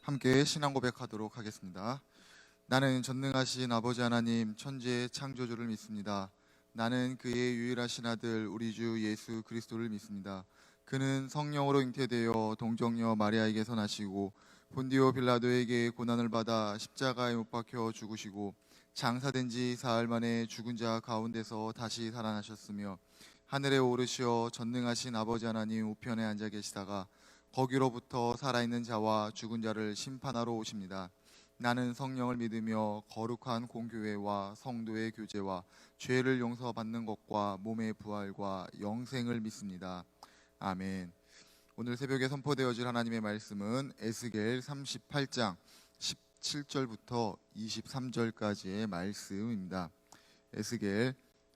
함께 신앙 고백하도록 하겠습니다. 나는 전능하신 아버지 하나님 천지의 창조주를 믿습니다. 나는 그의 유일하신 아들 우리 주 예수 그리스도를 믿습니다. 그는 성령으로 잉태되어 동정녀 마리아에게서 나시고 본디오 빌라도에게 고난을 받아 십자가에 못 박혀 죽으시고 장사된 지 사흘 만에 죽은 자 가운데서 다시 살아나셨으며 하늘에 오르시어 전능하신 아버지 하나님 우편에 앉아 계시다가 거기로부터 살아있는 자와 죽은 자를 심판하러 오십니다. 나는 성령을 믿으며 거룩한 공교회와 성도의 교제와 죄를 용서받는 것과 몸의 부활과 영생을 믿습니다. 아멘. 오늘 새벽에 선포되어질 하나님의 말씀은 에스겔 38장 17절부터 23절까지의 말씀입니다. 에스겔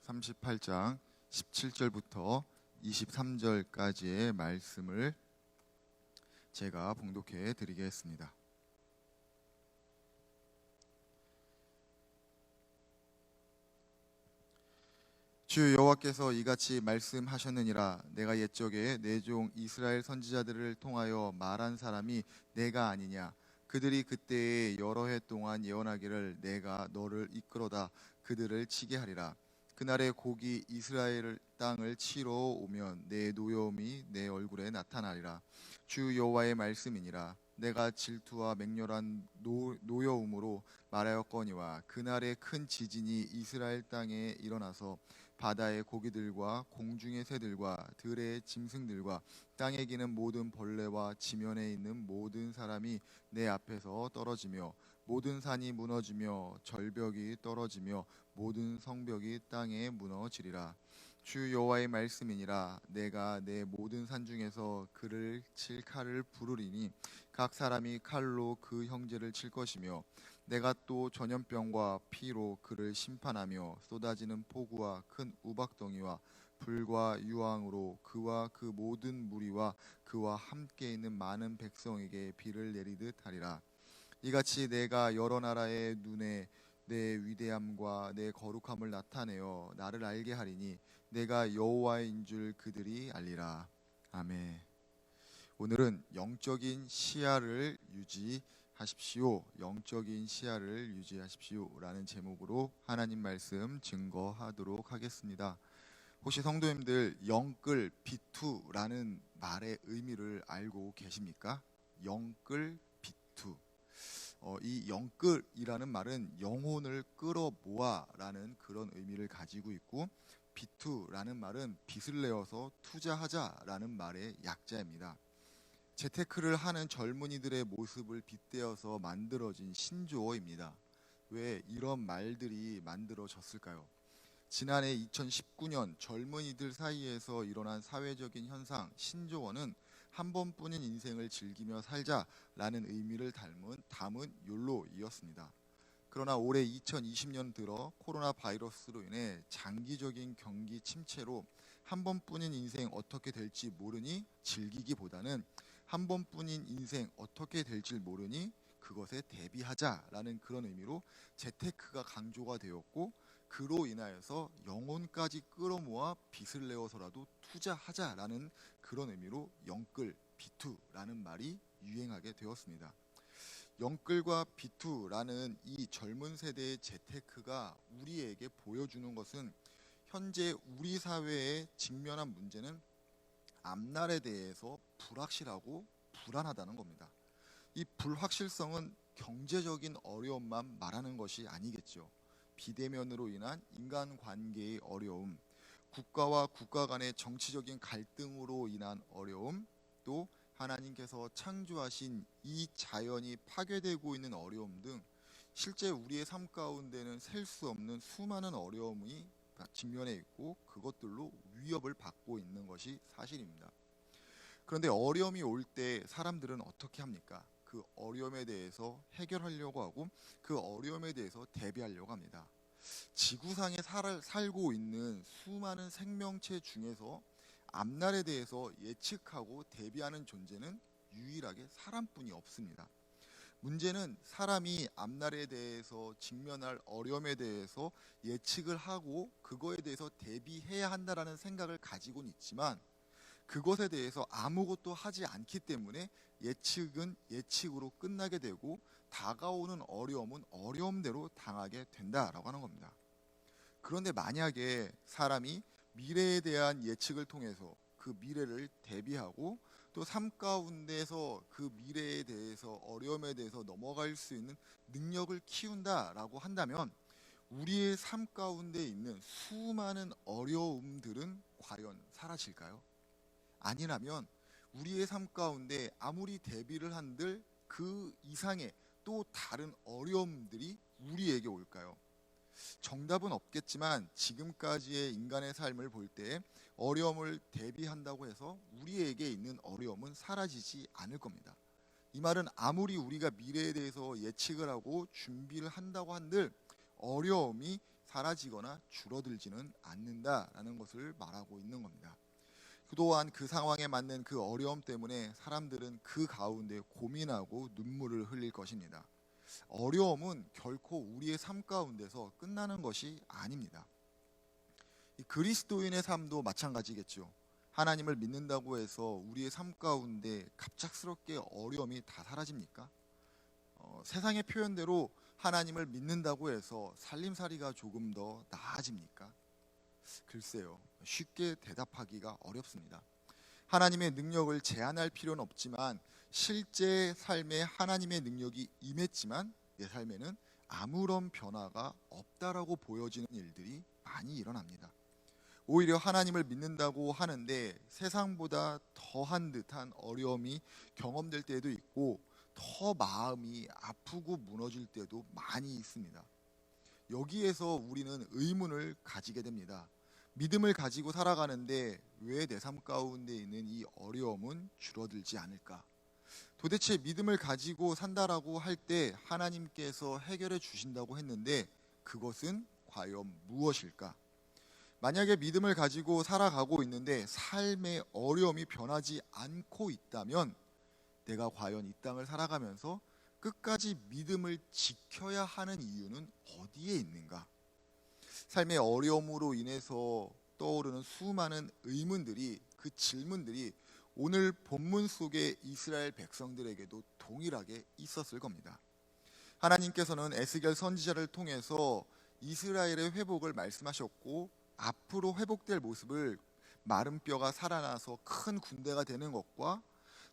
38장 17절부터 23절까지의 말씀을 제가 봉독해 드리겠습니다. 주 여호와께서 이같이 말씀하셨느니라. 내가 옛적에 내 종 이스라엘 선지자들을 통하여 말한 사람이 내가 아니냐. 그들이 그때에 여러 해 동안 예언하기를 내가 너를 이끌어다 그들을 치게 하리라. 그날에 곡이 이스라엘 땅을 치러 오면 내 노여움이 내 얼굴에 나타나리라. 주 여호와의 말씀이니라. 내가 질투와 맹렬한 노여움으로 말하였거니와 그날에 큰 지진이 이스라엘 땅에 일어나서 바다의 고기들과 공중의 새들과 들의 짐승들과 땅에 기는 모든 벌레와 지면에 있는 모든 사람이 내 앞에서 떨어지며 모든 산이 무너지며 절벽이 떨어지며 모든 성벽이 땅에 무너지리라. 주 여호와의 말씀이니라. 내가 내 모든 산 중에서 그를 칠 칼을 부르리니 각 사람이 칼로 그 형제를 칠 것이며 내가 또 전염병과 피로 그를 심판하며 쏟아지는 폭우와 큰 우박덩이와 불과 유황으로 그와 그 모든 무리와 그와 함께 있는 많은 백성에게 비를 내리듯 하리라. 이같이 내가 여러 나라의 눈에 내 위대함과 내 거룩함을 나타내어 나를 알게 하리니 내가 여호와인 줄 그들이 알리라. 아멘. 오늘은 영적인 시야를 유지하십시오. 영적인 시야를 유지하십시오라는 제목으로 하나님 말씀 증거하도록 하겠습니다. 혹시 성도님들 영끌 비투라는 말의 의미를 알고 계십니까? 영끌 비투. 이 영끌이라는 말은 영혼을 끌어모아라는 그런 의미를 가지고 있고 비투라는 말은 빚을 내어서 투자하자라는 말의 약자입니다. 재테크를 하는 젊은이들의 모습을 빗대어서 만들어진 신조어입니다. 왜 이런 말들이 만들어졌을까요? 지난해 2019년 젊은이들 사이에서 일어난 사회적인 현상 신조어는 한 번뿐인 인생을 즐기며 살자라는 의미를 담은 욜로이었습니다. 그러나 올해 2020년 들어 코로나 바이러스로 인해 장기적인 경기 침체로 한 번뿐인 인생 어떻게 될지 모르니 즐기기보다는 한 번뿐인 인생 어떻게 될지 모르니 그것에 대비하자라는 그런 의미로 재테크가 강조가 되었고 그로 인하여서 영혼까지 끌어모아 빚을 내어서라도 투자하자라는 그런 의미로 영끌 비투라는 말이 유행하게 되었습니다. 영끌과 비투라는 이 젊은 세대의 재테크가 우리에게 보여주는 것은 현재 우리 사회에 직면한 문제는 앞날에 대해서 불확실하고 불안하다는 겁니다. 이 불확실성은 경제적인 어려움만 말하는 것이 아니겠죠. 비대면으로 인한 인간관계의 어려움, 국가와 국가 간의 정치적인 갈등으로 인한 어려움, 또 하나님께서 창조하신 이 자연이 파괴되고 있는 어려움 등 실제 우리의 삶 가운데는 셀 수 없는 수많은 어려움이 직면해 있고 그것들로 위협을 받고 있는 것이 사실입니다. 그런데 어려움이 올 때 사람들은 어떻게 합니까? 그 어려움에 대해서 해결하려고 하고 그 어려움에 대해서 대비하려고 합니다. 지구상에 살고 있는 수많은 생명체 중에서 앞날에 대해서 예측하고 대비하는 존재는 유일하게 사람뿐이 없습니다. 문제는 사람이 앞날에 대해서 직면할 어려움에 대해서 예측을 하고 그거에 대해서 대비해야 한다라는 생각을 가지고는 있지만 그것에 대해서 아무것도 하지 않기 때문에 예측은 예측으로 끝나게 되고 다가오는 어려움은 어려움대로 당하게 된다라고 하는 겁니다. 그런데 만약에 사람이 미래에 대한 예측을 통해서 그 미래를 대비하고 또 삶 가운데서 그 미래에 대해서 어려움에 대해서 넘어갈 수 있는 능력을 키운다라고 한다면 우리의 삶 가운데 있는 수많은 어려움들은 과연 사라질까요? 아니라면 우리의 삶 가운데 아무리 대비를 한들 그 이상의 또 다른 어려움들이 우리에게 올까요? 정답은 없겠지만 지금까지의 인간의 삶을 볼 때 어려움을 대비한다고 해서 우리에게 있는 어려움은 사라지지 않을 겁니다. 이 말은 아무리 우리가 미래에 대해서 예측을 하고 준비를 한다고 한들 어려움이 사라지거나 줄어들지는 않는다라는 것을 말하고 있는 겁니다. 또한 그 상황에 맞는 그 어려움 때문에 사람들은 그 가운데 고민하고 눈물을 흘릴 것입니다. 어려움은 결코 우리의 삶 가운데서 끝나는 것이 아닙니다. 이 그리스도인의 삶도 마찬가지겠죠. 하나님을 믿는다고 해서 우리의 삶 가운데 갑작스럽게 어려움이 다 사라집니까? 세상의 표현대로 하나님을 믿는다고 해서 살림살이가 조금 더 나아집니까? 글쎄요, 쉽게 대답하기가 어렵습니다. 하나님의 능력을 제한할 필요는 없지만 실제 삶에 하나님의 능력이 임했지만 내 삶에는 아무런 변화가 없다라고 보여지는 일들이 많이 일어납니다. 오히려 하나님을 믿는다고 하는데 세상보다 더한 듯한 어려움이 경험될 때도 있고 더 마음이 아프고 무너질 때도 많이 있습니다. 여기에서 우리는 의문을 가지게 됩니다. 믿음을 가지고 살아가는데 왜 내 삶 가운데 있는 이 어려움은 줄어들지 않을까? 도대체 믿음을 가지고 산다라고 할 때 하나님께서 해결해 주신다고 했는데 그것은 과연 무엇일까? 만약에 믿음을 가지고 살아가고 있는데 삶의 어려움이 변하지 않고 있다면 내가 과연 이 땅을 살아가면서 끝까지 믿음을 지켜야 하는 이유는 어디에 있는가? 삶의 어려움으로 인해서 떠오르는 수많은 의문들이 그 질문들이 오늘 본문 속의 이스라엘 백성들에게도 동일하게 있었을 겁니다. 하나님께서는 에스겔 선지자를 통해서 이스라엘의 회복을 말씀하셨고 앞으로 회복될 모습을 마른 뼈가 살아나서 큰 군대가 되는 것과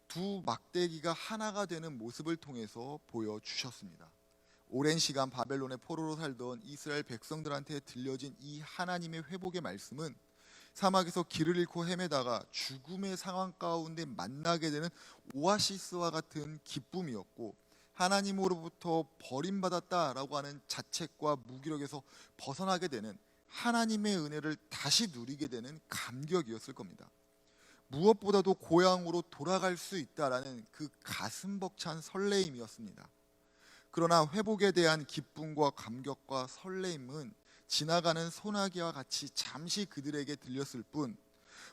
두 막대기가 하나가 되는 모습을 통해서 보여주셨습니다. 오랜 시간 바벨론의 포로로 살던 이스라엘 백성들한테 들려진 이 하나님의 회복의 말씀은 사막에서 길을 잃고 헤매다가 죽음의 상황 가운데 만나게 되는 오아시스와 같은 기쁨이었고 하나님으로부터 버림받았다라고 하는 자책과 무기력에서 벗어나게 되는 하나님의 은혜를 다시 누리게 되는 감격이었을 겁니다. 무엇보다도 고향으로 돌아갈 수 있다라는 그 가슴 벅찬 설레임이었습니다. 그러나 회복에 대한 기쁨과 감격과 설레임은 지나가는 소나기와 같이 잠시 그들에게 들렸을 뿐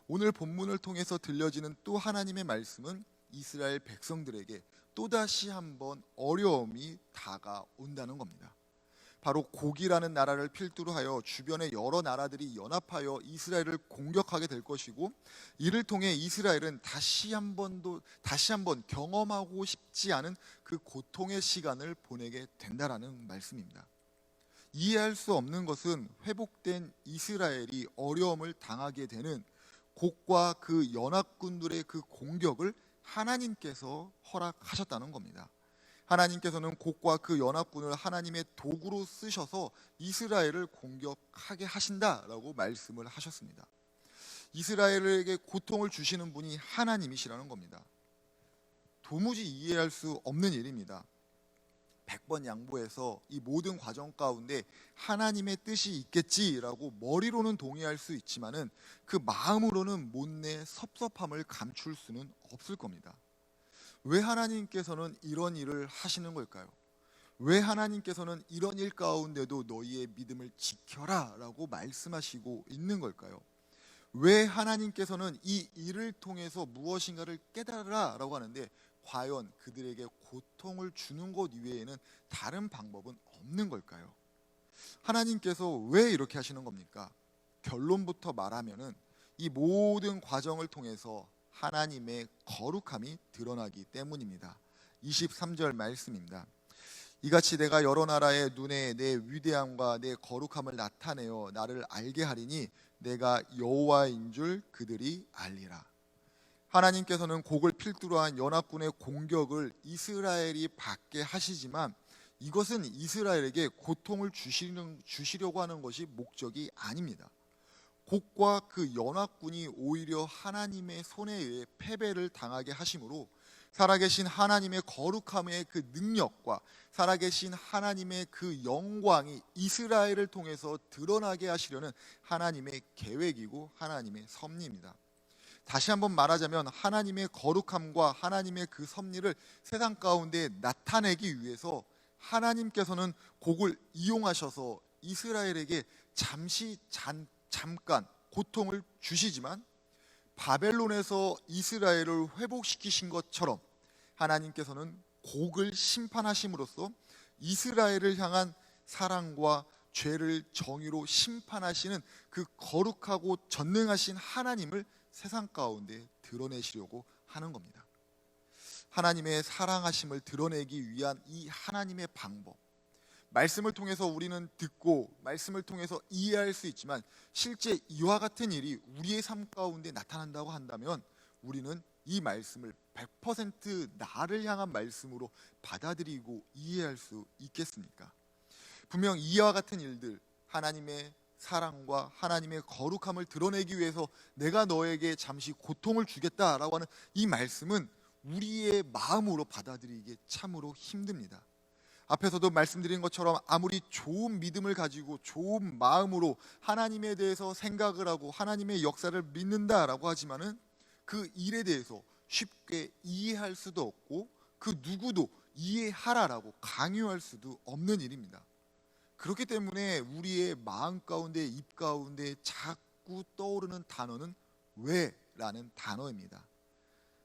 오늘 본문을 통해서 들려지는 또 하나님의 말씀은 이스라엘 백성들에게 또다시 한번 어려움이 다가온다는 겁니다. 바로 곡이라는 나라를 필두로 하여 주변의 여러 나라들이 연합하여 이스라엘을 공격하게 될 것이고 이를 통해 이스라엘은 다시 한번 경험하고 싶지 않은 그 고통의 시간을 보내게 된다라는 말씀입니다. 이해할 수 없는 것은 회복된 이스라엘이 어려움을 당하게 되는 곡과 그 연합군들의 그 공격을 하나님께서 허락하셨다는 겁니다. 하나님께서는 곡과 그 연합군을 하나님의 도구로 쓰셔서 이스라엘을 공격하게 하신다라고 말씀을 하셨습니다. 이스라엘에게 고통을 주시는 분이 하나님이시라는 겁니다. 도무지 이해할 수 없는 일입니다. 100번 양보해서 이 모든 과정 가운데 하나님의 뜻이 있겠지라고 머리로는 동의할 수 있지만은 그 마음으로는 못내 섭섭함을 감출 수는 없을 겁니다. 왜 하나님께서는 이런 일을 하시는 걸까요? 왜 하나님께서는 이런 일 가운데도 너희의 믿음을 지켜라 라고 말씀하시고 있는 걸까요? 왜 하나님께서는 이 일을 통해서 무엇인가를 깨달으라 라고 하는데 과연 그들에게 고통을 주는 것 이외에는 다른 방법은 없는 걸까요? 하나님께서 왜 이렇게 하시는 겁니까? 결론부터 말하면은 이 모든 과정을 통해서 하나님의 거룩함이 드러나기 때문입니다. 23절 말씀입니다. 이같이 내가 여러 나라의 눈에 내 위대함과 내 거룩함을 나타내어 나를 알게 하리니 내가 여호와인 줄 그들이 알리라. 하나님께서는 곡을 필두로 한 연합군의 공격을 이스라엘이 받게 하시지만 이것은 이스라엘에게 고통을 주시려고 하는 것이 목적이 아닙니다. 곡과 그 연합군이 오히려 하나님의 손에 의해 패배를 당하게 하심으로 살아계신 하나님의 거룩함의 그 능력과 살아계신 하나님의 그 영광이 이스라엘을 통해서 드러나게 하시려는 하나님의 계획이고 하나님의 섭리입니다. 다시 한번 말하자면 하나님의 거룩함과 하나님의 그 섭리를 세상 가운데 나타내기 위해서 하나님께서는 곡을 이용하셔서 이스라엘에게 잠깐 고통을 주시지만 바벨론에서 이스라엘을 회복시키신 것처럼 하나님께서는 곡을 심판하심으로써 이스라엘을 향한 사랑과 죄를 정의로 심판하시는 그 거룩하고 전능하신 하나님을 세상 가운데 드러내시려고 하는 겁니다. 하나님의 사랑하심을 드러내기 위한 이 하나님의 방법, 말씀을 통해서 우리는 듣고 말씀을 통해서 이해할 수 있지만 실제 이와 같은 일이 우리의 삶 가운데 나타난다고 한다면 우리는 이 말씀을 100% 나를 향한 말씀으로 받아들이고 이해할 수 있겠습니까? 분명 이와 같은 일들, 하나님의 사랑과 하나님의 거룩함을 드러내기 위해서 내가 너에게 잠시 고통을 주겠다라고 하는 이 말씀은 우리의 마음으로 받아들이기 참으로 힘듭니다. 앞에서도 말씀드린 것처럼 아무리 좋은 믿음을 가지고 좋은 마음으로 하나님에 대해서 생각을 하고 하나님의 역사를 믿는다라고 하지만은 그 일에 대해서 쉽게 이해할 수도 없고 그 누구도 이해하라라고 강요할 수도 없는 일입니다. 그렇기 때문에 우리의 마음 가운데 입 가운데 자꾸 떠오르는 단어는 왜라는 단어입니다.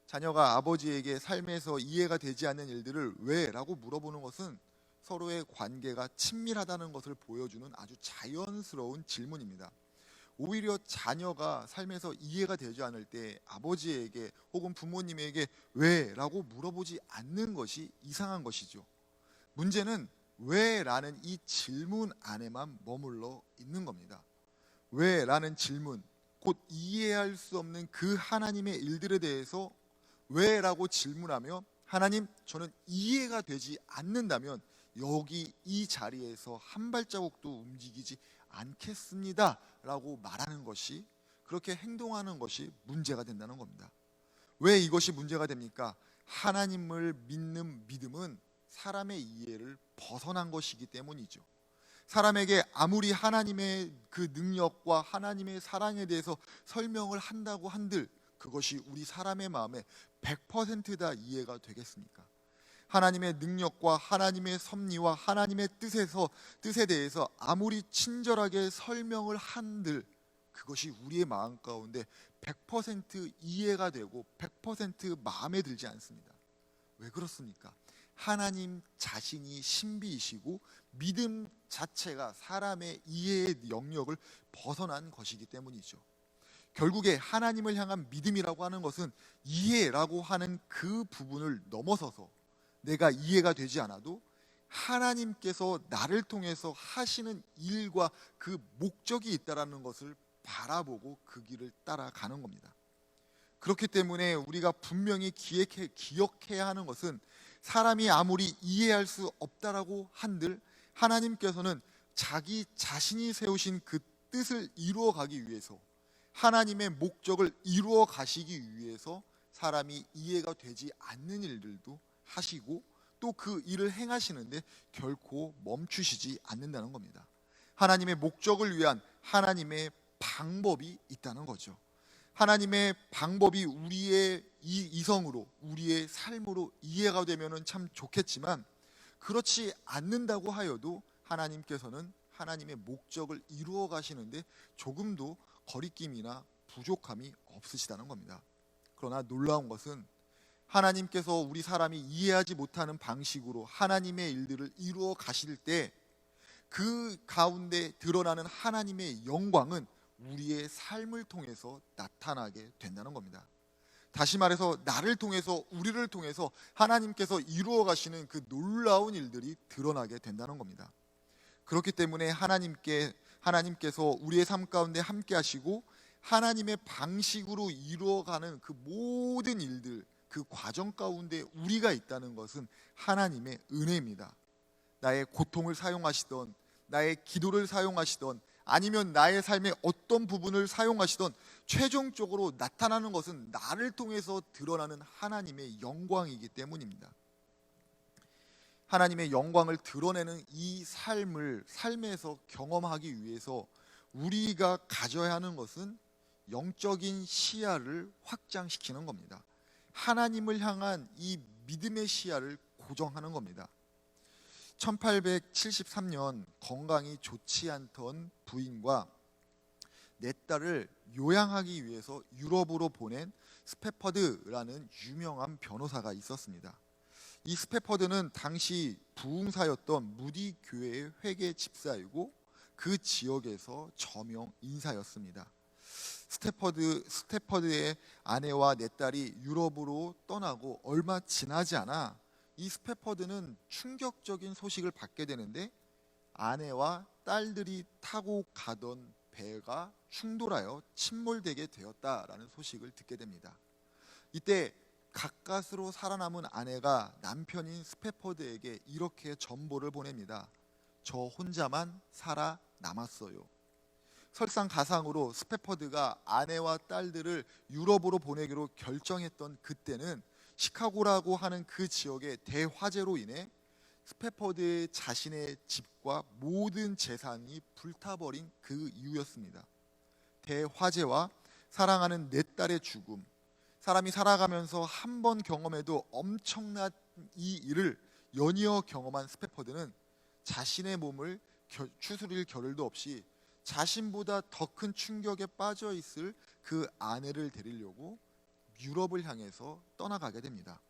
자녀가 아버지에게 삶에서 이해가 되지 않는 일들을 왜라고 물어보는 것은 서로의 관계가 친밀하다는 것을 보여주는 아주 자연스러운 질문입니다. 오히려 자녀가 삶에서 이해가 되지 않을 때 아버지에게 혹은 부모님에게 왜라고 물어보지 않는 것이 이상한 것이죠. 문제는 왜라는 이 질문 안에만 머물러 있는 겁니다. 왜라는 질문, 곧 이해할 수 없는 그 하나님의 일들에 대해서 왜라고 질문하며 하나님, 저는 이해가 되지 않는다면 여기 이 자리에서 한 발자국도 움직이지 않겠습니다 라고 말하는 것이, 그렇게 행동하는 것이 문제가 된다는 겁니다. 왜 이것이 문제가 됩니까? 하나님을 믿는 믿음은 사람의 이해를 벗어난 것이기 때문이죠. 사람에게 아무리 하나님의 그 능력과 하나님의 사랑에 대해서 설명을 한다고 한들 그것이 우리 사람의 마음에 100% 다 이해가 되겠습니까? 하나님의 능력과 하나님의 섭리와 하나님의 뜻에 대해서 아무리 친절하게 설명을 한들 그것이 우리의 마음 가운데 100% 이해가 되고 100% 마음에 들지 않습니다. 왜 그렇습니까? 하나님 자신이 신비이시고 믿음 자체가 사람의 이해의 영역을 벗어난 것이기 때문이죠. 결국에 하나님을 향한 믿음이라고 하는 것은 이해라고 하는 그 부분을 넘어서서 내가 이해가 되지 않아도 하나님께서 나를 통해서 하시는 일과 그 목적이 있다라는 것을 바라보고 그 길을 따라가는 겁니다. 그렇기 때문에 우리가 분명히 기억해야 하는 것은 사람이 아무리 이해할 수 없다라고 한들 하나님께서는 자기 자신이 세우신 그 뜻을 이루어 가기 위해서, 하나님의 목적을 이루어 가시기 위해서 사람이 이해가 되지 않는 일들도 하시고 또 그 일을 행하시는데 결코 멈추시지 않는다는 겁니다. 하나님의 목적을 위한 하나님의 방법이 있다는 거죠. 하나님의 방법이 우리의 이성으로 우리의 삶으로 이해가 되면 참 좋겠지만 그렇지 않는다고 하여도 하나님께서는 하나님의 목적을 이루어 가시는데 조금도 거리낌이나 부족함이 없으시다는 겁니다. 그러나 놀라운 것은 하나님께서 우리 사람이 이해하지 못하는 방식으로 하나님의 일들을 이루어 가실 때 그 가운데 드러나는 하나님의 영광은 우리의 삶을 통해서 나타나게 된다는 겁니다. 다시 말해서 나를 통해서, 우리를 통해서 하나님께서 이루어 가시는 그 놀라운 일들이 드러나게 된다는 겁니다. 그렇기 때문에 하나님께서 우리의 삶 가운데 함께 하시고 하나님의 방식으로 이루어가는 그 모든 일들, 그 과정 가운데 우리가 있다는 것은 하나님의 은혜입니다. 나의 고통을 사용하시던, 나의 기도를 사용하시던, 아니면 나의 삶의 어떤 부분을 사용하시던 최종적으로 나타나는 것은 나를 통해서 드러나는 하나님의 영광이기 때문입니다. 하나님의 영광을 드러내는 이 삶에서 경험하기 위해서 우리가 가져야 하는 것은 영적인 시야를 확장시키는 겁니다. 하나님을 향한 이 믿음의 시야를 고정하는 겁니다. 1873년 건강이 좋지 않던 부인과 내 딸을 요양하기 위해서 유럽으로 보낸 스패퍼드라는 유명한 변호사가 있었습니다. 이 스패퍼드는 당시 부흥사였던 무디 교회의 회계 집사이고 그 지역에서 저명 인사였습니다. 스태퍼드의 아내와 내 딸이 유럽으로 떠나고 얼마 지나지 않아 이 스태퍼드는 충격적인 소식을 받게 되는데 아내와 딸들이 타고 가던 배가 충돌하여 침몰되게 되었다라는 소식을 듣게 됩니다. 이때 가까스로 살아남은 아내가 남편인 스태퍼드에게 이렇게 전보를 보냅니다. 저 혼자만 살아남았어요. 설상가상으로 스태퍼드가 아내와 딸들을 유럽으로 보내기로 결정했던 그때는 시카고라고 하는 그 지역의 대화재로 인해 스태퍼드 자신의 집과 모든 재산이 불타버린 그 이유였습니다. 대화재와 사랑하는 내 딸의 죽음, 사람이 살아가면서 한 번 경험해도 엄청난 이 일을 연이어 경험한 스태퍼드는 자신의 몸을 추스릴 겨를도 없이 자신보다 더 큰 충격에 빠져 있을 그 아내를 데리려고 유럽을 향해서 떠나가게 됩니다.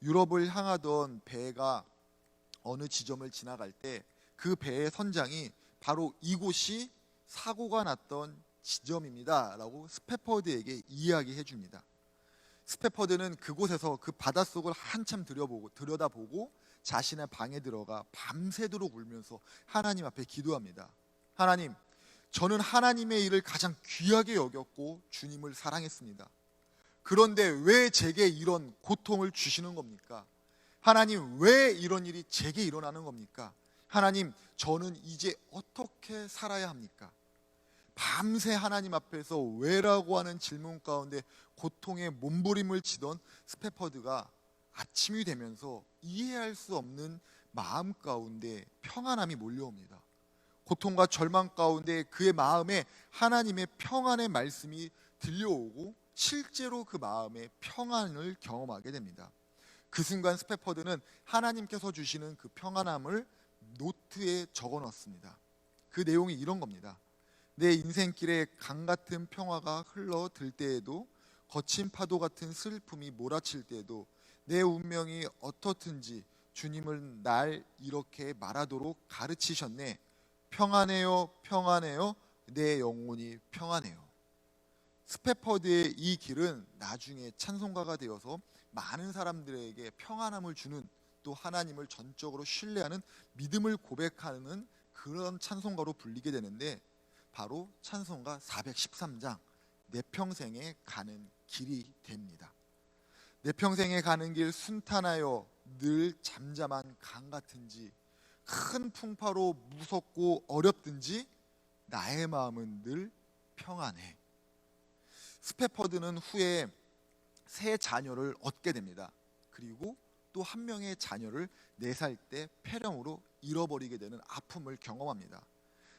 유럽을 향하던 배가 어느 지점을 지나갈 때 그 배의 선장이 바로 이곳이 사고가 났던 지점입니다 라고 스태퍼드에게 이야기해 줍니다. 스태퍼드는 그곳에서 그 바닷속을 한참 들여다보고 자신의 방에 들어가 밤새도록 울면서 하나님 앞에 기도합니다. 하나님, 저는 하나님의 일을 가장 귀하게 여겼고 주님을 사랑했습니다. 그런데 왜 제게 이런 고통을 주시는 겁니까? 하나님, 왜 이런 일이 제게 일어나는 겁니까? 하나님, 저는 이제 어떻게 살아야 합니까? 밤새 하나님 앞에서 왜라고 하는 질문 가운데 고통의 몸부림을 치던 스태퍼드가 아침이 되면서 이해할 수 없는 마음 가운데 평안함이 몰려옵니다. 고통과 절망 가운데 그의 마음에 하나님의 평안의 말씀이 들려오고 실제로 그 마음에 평안을 경험하게 됩니다. 그 순간 스태퍼드는 하나님께서 주시는 그 평안함을 노트에 적어 놨습니다. 그 내용이 이런 겁니다. 내 인생길에 강 같은 평화가 흘러들 때에도, 거친 파도 같은 슬픔이 몰아칠 때에도, 내 운명이 어떻든지 주님은 날 이렇게 말하도록 가르치셨네. 평안해요, 평안해요, 내 영혼이 평안해요. 스태퍼드의 이 길은 나중에 찬송가가 되어서 많은 사람들에게 평안함을 주는, 또 하나님을 전적으로 신뢰하는 믿음을 고백하는 그런 찬송가로 불리게 되는데 바로 찬송가 413장 내 평생에 가는 길이 됩니다. 내 평생에 가는 길 순탄하여 늘 잠잠한 강 같은지, 큰 풍파로 무섭고 어렵든지 나의 마음은 늘 평안해. 스태퍼드는 후에 세 자녀를 얻게 됩니다. 그리고 또 한 명의 자녀를 4살 때 폐렴으로 잃어버리게 되는 아픔을 경험합니다.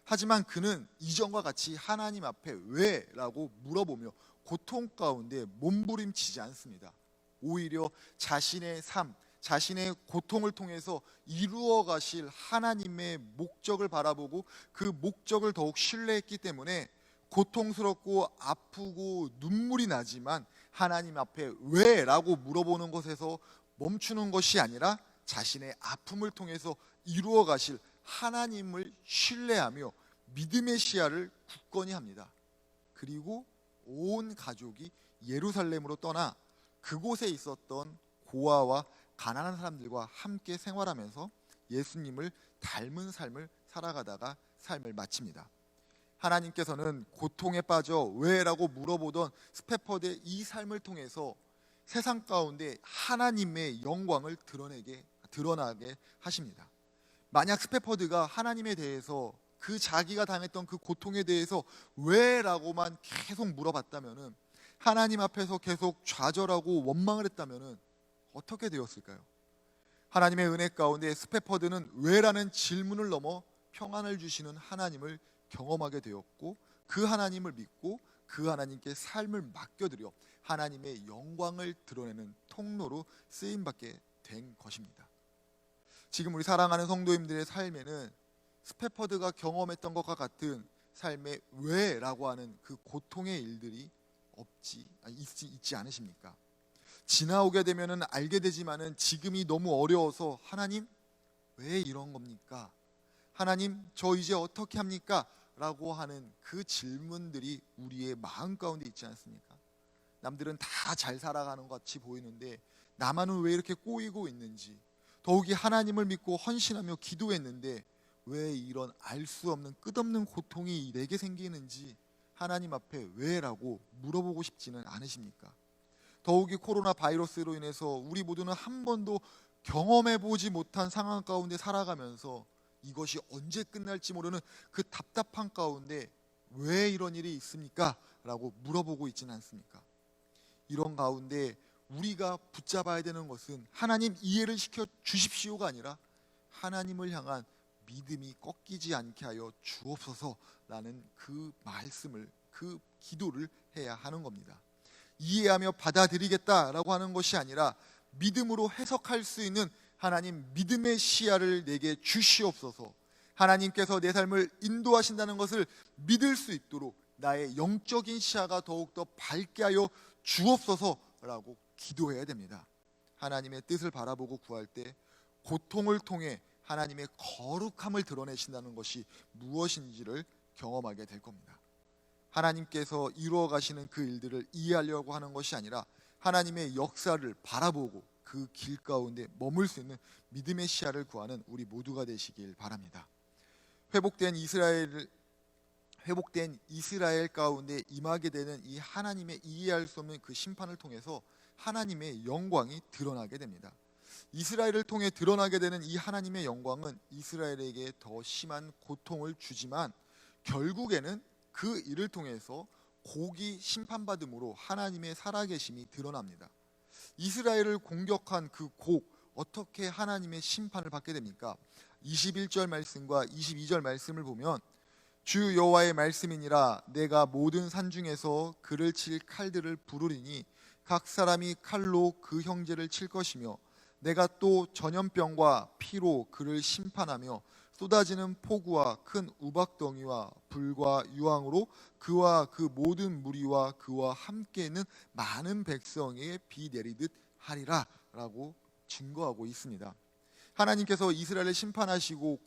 하지만 그는 이전과 같이 하나님 앞에 왜? 라고 물어보며 고통 가운데 몸부림치지 않습니다. 오히려 자신의 삶, 자신의 고통을 통해서 이루어 가실 하나님의 목적을 바라보고 그 목적을 더욱 신뢰했기 때문에 고통스럽고 아프고 눈물이 나지만 하나님 앞에 왜? 라고 물어보는 것에서 멈추는 것이 아니라 자신의 아픔을 통해서 이루어 가실 하나님을 신뢰하며 믿음의 시야를 굳건히 합니다. 그리고 온 가족이 예루살렘으로 떠나 그곳에 있었던 고아와 가난한 사람들과 함께 생활하면서 예수님을 닮은 삶을 살아가다가 삶을 마칩니다. 하나님께서는 고통에 빠져 왜라고 물어보던 스페퍼드의 이 삶을 통해서 세상 가운데 하나님의 영광을 드러나게 하십니다. 만약 스페퍼드가 하나님에 대해서 그 자기가 당했던 그 고통에 대해서 왜라고만 계속 물어봤다면은, 하나님 앞에서 계속 좌절하고 원망을 했다면은 어떻게 되었을까요? 하나님의 은혜 가운데 스페퍼드는 왜라는 질문을 넘어 평안을 주시는 하나님을 경험하게 되었고, 그 하나님을 믿고 그 하나님께 삶을 맡겨드려 하나님의 영광을 드러내는 통로로 쓰임받게 된 것입니다. 지금 우리 사랑하는 성도님들의 삶에는 스페퍼드가 경험했던 것과 같은 삶의 왜라고 하는 그 고통의 일들이 있지 않으십니까? 지나오게 되면은 알게 되지만은 지금이 너무 어려워서 하나님 왜 이런 겁니까? 하나님 저 이제 어떻게 합니까? 라고 하는 그 질문들이 우리의 마음 가운데 있지 않습니까? 남들은 다 잘 살아가는 것 같이 보이는데 나만은 왜 이렇게 꼬이고 있는지, 더욱이 하나님을 믿고 헌신하며 기도했는데 왜 이런 알 수 없는 끝없는 고통이 내게 생기는지 하나님 앞에 왜라고 물어보고 싶지는 않으십니까? 더욱이 코로나 바이러스로 인해서 우리 모두는 한 번도 경험해 보지 못한 상황 가운데 살아가면서 이것이 언제 끝날지 모르는 그 답답한 가운데 왜 이런 일이 있습니까? 라고 물어보고 있지는 않습니까? 이런 가운데 우리가 붙잡아야 되는 것은 하나님 이해를 시켜 주십시오가 아니라 하나님을 향한 믿음이 꺾이지 않게 하여 주옵소서라는 그 말씀을, 그 기도를 해야 하는 겁니다. 이해하며 받아들이겠다라고 하는 것이 아니라 믿음으로 해석할 수 있는 하나님 믿음의 시야를 내게 주시옵소서. 하나님께서 내 삶을 인도하신다는 것을 믿을 수 있도록 나의 영적인 시야가 더욱더 밝게 하여 주옵소서라고 기도해야 됩니다. 하나님의 뜻을 바라보고 구할 때 고통을 통해 하나님의 거룩함을 드러내신다는 것이 무엇인지를 경험하게 될 겁니다. 하나님께서 이루어 가시는 그 일들을 이해하려고 하는 것이 아니라 하나님의 역사를 바라보고 그 길 가운데 머물 수 있는 믿음의 시야를 구하는 우리 모두가 되시길 바랍니다. 회복된 이스라엘 가운데 임하게 되는 이 하나님의 이해할 수 없는 그 심판을 통해서 하나님의 영광이 드러나게 됩니다. 이스라엘을 통해 드러나게 되는 이 하나님의 영광은 이스라엘에게 더 심한 고통을 주지만 결국에는 그 일을 통해서 곡이 심판받음으로 하나님의 살아계심이 드러납니다. 이스라엘을 공격한 그 곡, 어떻게 하나님의 심판을 받게 됩니까? 21절 말씀과 22절 말씀을 보면 주 여호와의 말씀이니라 내가 모든 산 중에서 그를 칠 칼들을 부르리니 각 사람이 칼로 그 형제를 칠 것이며 내가 또 전염병과 피로 그를 심판하며 쏟아지는 폭우와 큰 우박덩이와 불과 유황으로 그와 그 모든 무리와 그와 함께 있는 많은 백성에게 비 내리듯 하리라 라고 증거하고 있습니다. 하나님께서 이스라엘을 심판하시고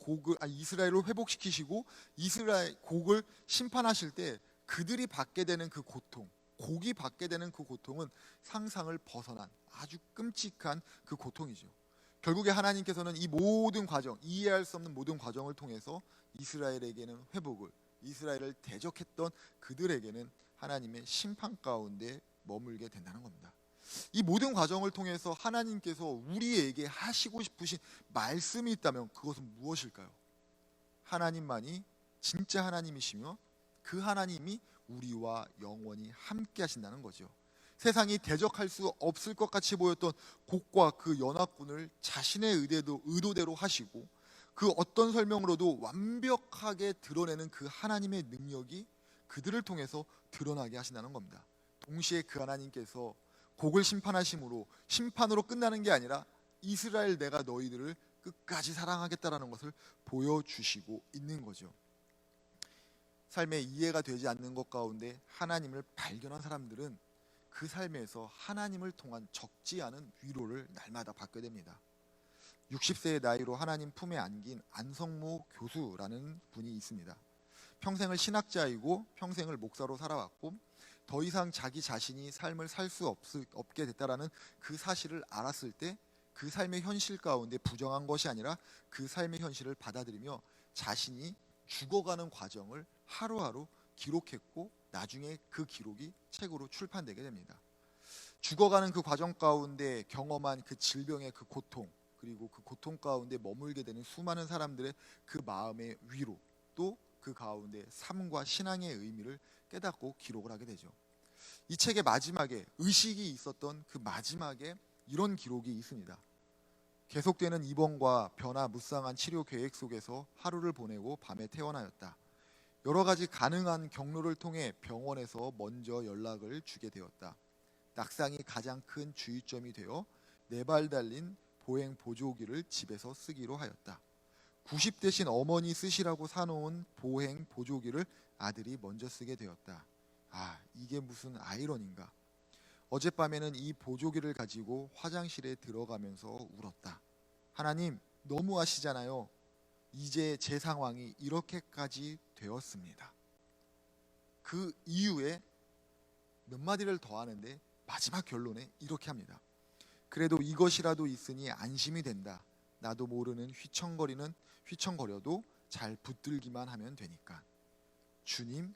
이스라엘을 회복시키시고 이스라엘 곡을 심판하실 때 그들이 받게 되는 그 고통, 곡이 받게 되는 그 고통은 상상을 벗어난 아주 끔찍한 그 고통이죠. 결국에 하나님께서는 이 모든 과정, 이해할 수 없는 모든 과정을 통해서 이스라엘에게는 회복을, 이스라엘을 대적했던 그들에게는 하나님의 심판 가운데 머물게 된다는 겁니다. 이 모든 과정을 통해서 하나님께서 우리에게 하시고 싶으신 말씀이 있다면 그것은 무엇일까요? 하나님만이 진짜 하나님이시며 그 하나님이 우리와 영원히 함께 하신다는 거죠. 세상이 대적할 수 없을 것 같이 보였던 곡과 그 연합군을 자신의 의도대로 하시고 그 어떤 설명으로도 완벽하게 드러내는 그 하나님의 능력이 그들을 통해서 드러나게 하신다는 겁니다. 동시에 그 하나님께서 곡을 심판하심으로 심판으로 끝나는 게 아니라 이스라엘 내가 너희들을 끝까지 사랑하겠다라는 것을 보여주시고 있는 거죠. 삶에 이해가 되지 않는 것 가운데 하나님을 발견한 사람들은 그 삶에서 하나님을 통한 적지 않은 위로를 날마다 받게 됩니다. 60세의 나이로 하나님 품에 안긴 안성모 교수라는 분이 있습니다. 평생을 신학자이고 평생을 목사로 살아왔고 더 이상 자기 자신이 삶을 살 수 없게 됐다라는 그 사실을 알았을 때 그 삶의 현실 가운데 부정한 것이 아니라 그 삶의 현실을 받아들이며 자신이 죽어가는 과정을 하루하루 기록했고 나중에 그 기록이 책으로 출판되게 됩니다. 죽어가는 그 과정 가운데 경험한 그 질병의 그 고통, 그리고 그 고통 가운데 머물게 되는 수많은 사람들의 그 마음의 위로, 또 그 가운데 삶과 신앙의 의미를 깨닫고 기록을 하게 되죠. 이 책의 마지막에 의식이 있었던 그 마지막에 이런 기록이 있습니다. 계속되는 입원과 변화무쌍한 치료 계획 속에서 하루를 보내고 밤에 퇴원하였다. 여러 가지 가능한 경로를 통해 병원에서 먼저 연락을 주게 되었다. 낙상이 가장 큰 주의점이 되어 4발 달린 보행 보조기를 집에서 쓰기로 하였다. 90대신 어머니 쓰시라고 사놓은 보행 보조기를 아들이 먼저 쓰게 되었다. 이게 무슨 아이러니인가. 어젯밤에는 이 보조기를 가지고 화장실에 들어가면서 울었다. 하나님, 너무하시잖아요. 이제 제 상황이 이렇게까지 되었습니다. 그 이후에 몇 마디를 더하는데 마지막 결론에 이렇게 합니다. 그래도 이것이라도 있으니 안심이 된다. 나도 모르는 휘청거려도 잘 붙들기만 하면 되니까. 주님,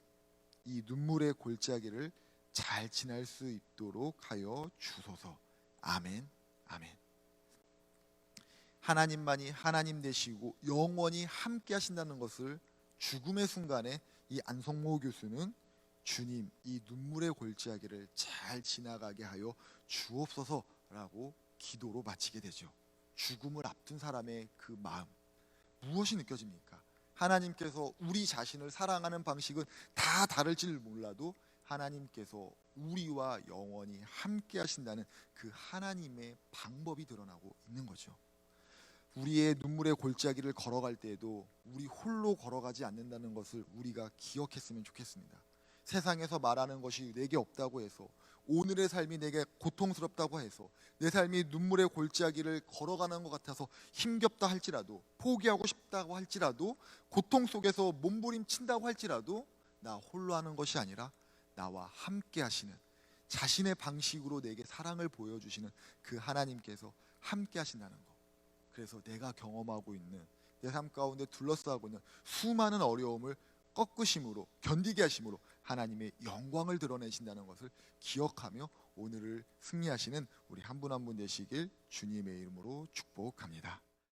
이 눈물의 골짜기를 잘 지날 수 있도록 하여 주소서. 아멘, 아멘. 하나님만이 하나님 되시고 영원히 함께 하신다는 것을 죽음의 순간에 이 안성모 교수는 주님, 이 눈물의 골짜기를 잘 지나가게 하여 주옵소서라고 기도로 마치게 되죠. 죽음을 앞둔 사람의 그 마음, 무엇이 느껴집니까? 하나님께서 우리 자신을 사랑하는 방식은 다 다를지 몰라도 하나님께서 우리와 영원히 함께 하신다는 그 하나님의 방법이 드러나고 있는 거죠. 우리의 눈물의 골짜기를 걸어갈 때에도 우리 홀로 걸어가지 않는다는 것을 우리가 기억했으면 좋겠습니다. 세상에서 말하는 것이 내게 없다고 해서, 오늘의 삶이 내게 고통스럽다고 해서, 내 삶이 눈물의 골짜기를 걸어가는 것 같아서 힘겹다 할지라도, 포기하고 싶다고 할지라도, 고통 속에서 몸부림친다고 할지라도 나 홀로 하는 것이 아니라 나와 함께 하시는, 자신의 방식으로 내게 사랑을 보여주시는 그 하나님께서 함께 하신다는 것. 그래서 내가 경험하고 있는, 내 삶 가운데 둘러싸고 있는 수많은 어려움을 꺾으심으로, 견디게 하심으로 하나님의 영광을 드러내신다는 것을 기억하며 오늘을 승리하시는 우리 한 분 한 분 되시길 주님의 이름으로 축복합니다.